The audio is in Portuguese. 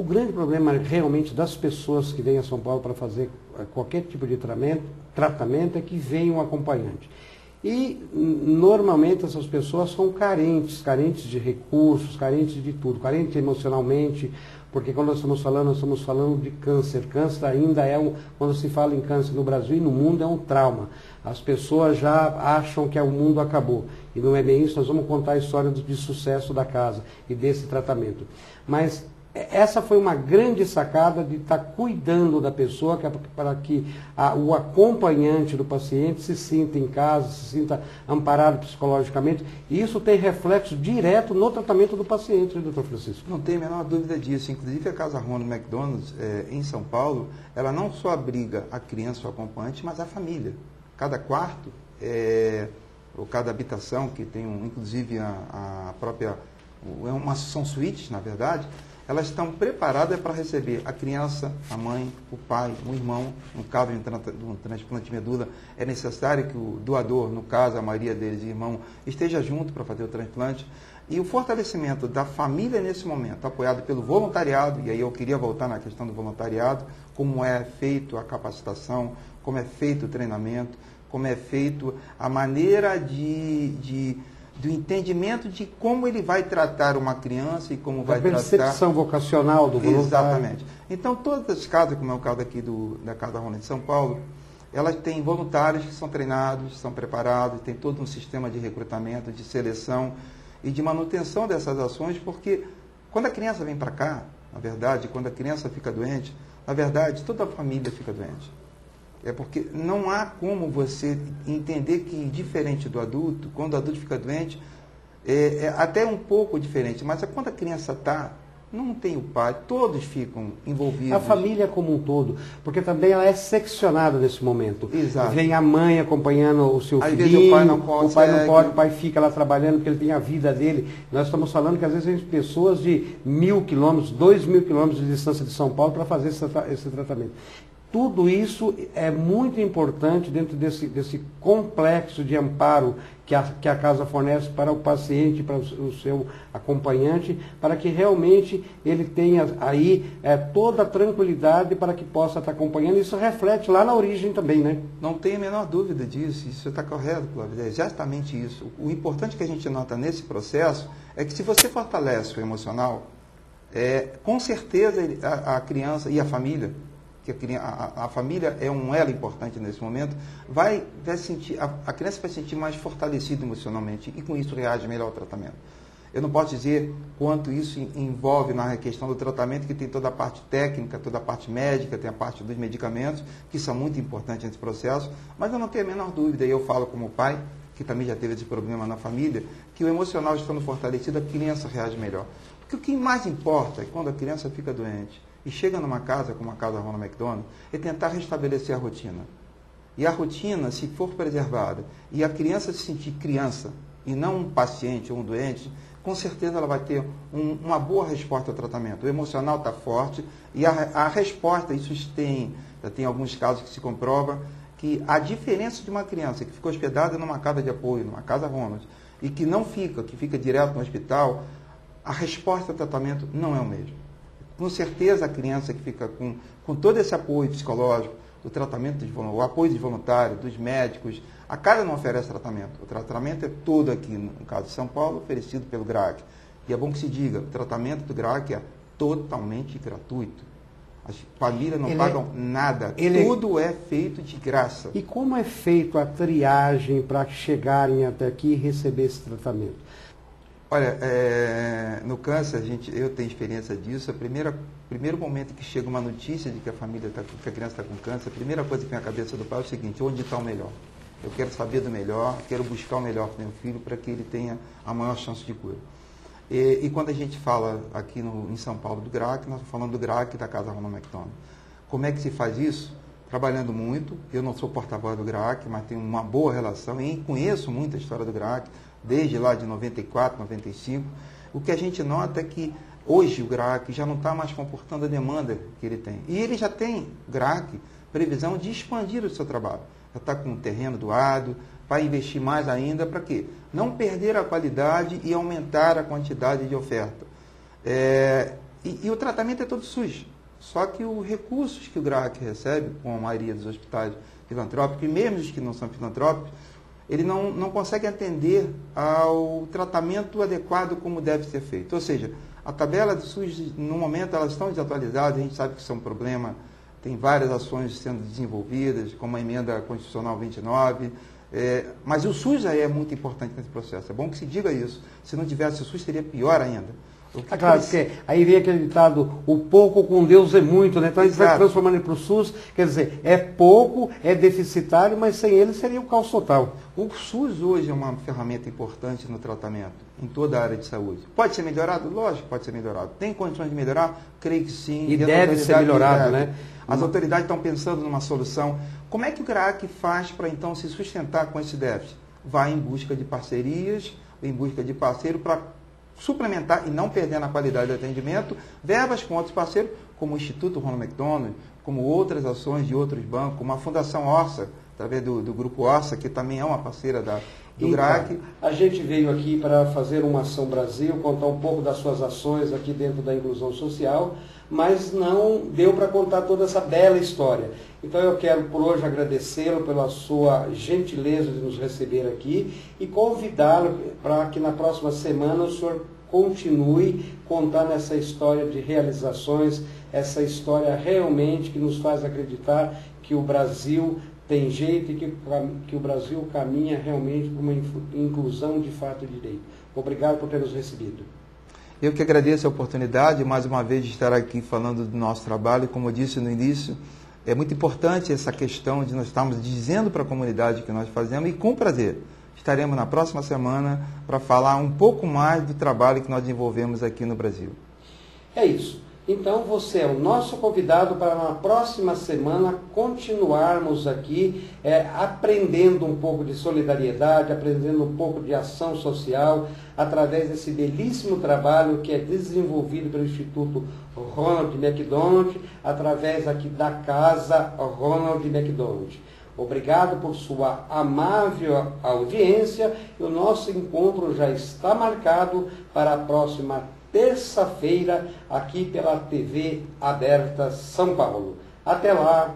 O grande problema realmente das pessoas que vêm a São Paulo para fazer qualquer tipo de tratamento é que vem um acompanhante. E normalmente essas pessoas são carentes de recursos, carentes de tudo, carentes emocionalmente, porque quando nós estamos falando de câncer. Câncer ainda quando se fala em câncer no Brasil e no mundo, é um trauma. As pessoas já acham que o mundo acabou. E não é bem isso, nós vamos contar a história de sucesso da casa e desse tratamento. Mas essa foi uma grande sacada de estar cuidando da pessoa, para que o acompanhante do paciente se sinta em casa, se sinta amparado psicologicamente. E isso tem reflexo direto no tratamento do paciente, né, doutor Francisco? Não tem a menor dúvida disso. Inclusive, a Casa Ronald McDonald, em São Paulo, ela não só abriga a criança, o acompanhante, mas a família. Cada quarto, ou cada habitação, que tem, inclusive, a própria... são suítes, na verdade. Elas estão preparadas para receber a criança, a mãe, o pai, o irmão. No caso de um transplante de medula, é necessário que o doador, no caso, a maioria deles, irmão, esteja junto para fazer o transplante. E o fortalecimento da família nesse momento, apoiado pelo voluntariado, e aí eu queria voltar na questão do voluntariado, como é feito a capacitação, como é feito o treinamento, como é feito a maneira do entendimento de como ele vai tratar uma criança e como vai tratar... A percepção vocacional do voluntário. Exatamente. Então, todas as casas, como é o caso aqui da Casa Ronald de São Paulo, elas têm voluntários que são treinados, são preparados, tem todo um sistema de recrutamento, de seleção e de manutenção dessas ações, porque quando a criança vem para cá, na verdade, quando a criança fica doente, na verdade, toda a família fica doente. É porque não há como você entender que, diferente do adulto, quando o adulto fica doente, é até um pouco diferente, mas quando a criança está, não tem o pai, todos ficam envolvidos. A família como um todo, porque também ela é seccionada nesse momento. Exato. Vem a mãe acompanhando o seu Às filhinho, vezes o pai não consegue. O pai não pode, o pai fica lá trabalhando porque ele tem a vida dele. Nós estamos falando que às vezes tem pessoas de 1.000 quilômetros, 2.000 quilômetros de distância de São Paulo para fazer esse tratamento. Tudo isso é muito importante dentro desse complexo de amparo que a casa fornece para o paciente, para o seu acompanhante, para que realmente ele tenha aí toda a tranquilidade para que possa estar acompanhando. Isso reflete lá na origem também, né? Não tem a menor dúvida disso, isso está correto, Cláudio, é exatamente isso. O importante que a gente nota nesse processo é que se você fortalece o emocional, com certeza a criança e a família, que a família é um elo importante nesse momento, vai sentir, a criança vai se sentir mais fortalecida emocionalmente e com isso reage melhor ao tratamento. Eu não posso dizer quanto isso envolve na questão do tratamento, que tem toda a parte técnica, toda a parte médica, tem a parte dos medicamentos, que são muito importantes nesse processo, mas eu não tenho a menor dúvida, e eu falo como pai, que também já teve esse problema na família, que o emocional estando fortalecido, a criança reage melhor. Porque o que mais importa é quando a criança fica doente, e chega numa casa, como a Casa Ronald McDonald, é tentar restabelecer a rotina. E a rotina, se for preservada, e a criança se sentir criança, e não um paciente ou um doente, com certeza ela vai ter uma boa resposta ao tratamento. O emocional está forte, e a resposta, já tem alguns casos que se comprova, que a diferença de uma criança que ficou hospedada numa casa de apoio, numa Casa Ronald, e que não fica, que fica direto no hospital, a resposta ao tratamento não é o mesmo. Com certeza a criança que fica com todo esse apoio psicológico, do tratamento, o apoio dos voluntários, dos médicos, a casa não oferece tratamento. O tratamento é todo aqui, no caso de São Paulo, oferecido pelo GRAAC. E é bom que se diga, o tratamento do GRAAC é totalmente gratuito. As famílias não pagam nada, tudo é feito de graça. E como é feito a triagem para chegarem até aqui e receber esse tratamento? Olha, no câncer, eu tenho experiência disso. Primeiro momento que chega uma notícia de que que a criança está com câncer, a primeira coisa que vem à cabeça do pai é o seguinte: onde está o melhor? Eu quero saber do melhor, quero buscar o melhor para o meu filho para que ele tenha a maior chance de cura. E quando a gente fala aqui em São Paulo do GRAAC, nós estamos falando do GRAAC da Casa Ronald McDonald. Como é que se faz isso? Trabalhando muito. Eu não sou porta-voz do GRAAC, mas tenho uma boa relação e conheço muito a história do GRAAC, desde lá de 94, 95. O que a gente nota é que hoje o GRAAC já não está mais comportando a demanda que ele tem. E ele já tem, GRAAC, previsão de expandir o seu trabalho. Já está com o terreno doado, vai investir mais ainda para quê? Não perder a qualidade e aumentar a quantidade de oferta. E o tratamento é todo SUS. Só que os recursos que o GRAAC recebe, com a maioria dos hospitais filantrópicos, e mesmo os que não são filantrópicos, ele não consegue atender ao tratamento adequado como deve ser feito. Ou seja, a tabela do SUS, no momento, elas estão desatualizadas, a gente sabe que isso é um problema, tem várias ações sendo desenvolvidas, como a emenda constitucional 29, mas o SUS aí é muito importante nesse processo. É bom que se diga isso. Se não tivesse o SUS, seria pior ainda. Claro, porque aí vem aquele ditado, o pouco com Deus é muito, né? Então a gente vai transformando ele para o SUS, quer dizer, é pouco, é deficitário, mas sem ele seria o caos total. O SUS hoje é uma ferramenta importante no tratamento, em toda a área de saúde. Pode ser melhorado? Lógico que pode ser melhorado. Tem condições de melhorar? Creio que sim. E deve ser melhorado, né? As autoridades estão pensando numa solução. Como é que o GRAAC faz para então se sustentar com esse déficit? Vai em busca de parcerias, em busca de parceiro para suplementar e não perder na qualidade do atendimento, verbas com outros parceiros, como o Instituto Ronald McDonald, como outras ações de outros bancos, como a Fundação Orça, através do Grupo Orça, que também é uma parceira do GRAAC. A gente veio aqui para fazer uma Ação Brasil, contar um pouco das suas ações aqui dentro da inclusão social, mas não deu para contar toda essa bela história. Então eu quero por hoje agradecê-lo pela sua gentileza de nos receber aqui e convidá-lo para que na próxima semana o senhor continue contando essa história de realizações, essa história realmente que nos faz acreditar que o Brasil tem jeito e que o Brasil caminha realmente para uma inclusão de fato e direito. Obrigado por ter nos recebido. Eu que agradeço a oportunidade, mais uma vez, de estar aqui falando do nosso trabalho. Como eu disse no início, é muito importante essa questão de nós estarmos dizendo para a comunidade o que nós fazemos e, com prazer, estaremos na próxima semana para falar um pouco mais do trabalho que nós desenvolvemos aqui no Brasil. É isso. Então você é o nosso convidado para na próxima semana continuarmos aqui aprendendo um pouco de solidariedade, aprendendo um pouco de ação social, através desse belíssimo trabalho que é desenvolvido pelo Instituto Ronald McDonald, através aqui da Casa Ronald McDonald. Obrigado por sua amável audiência e o nosso encontro já está marcado para a próxima terça-feira aqui pela TV Aberta São Paulo. Até lá!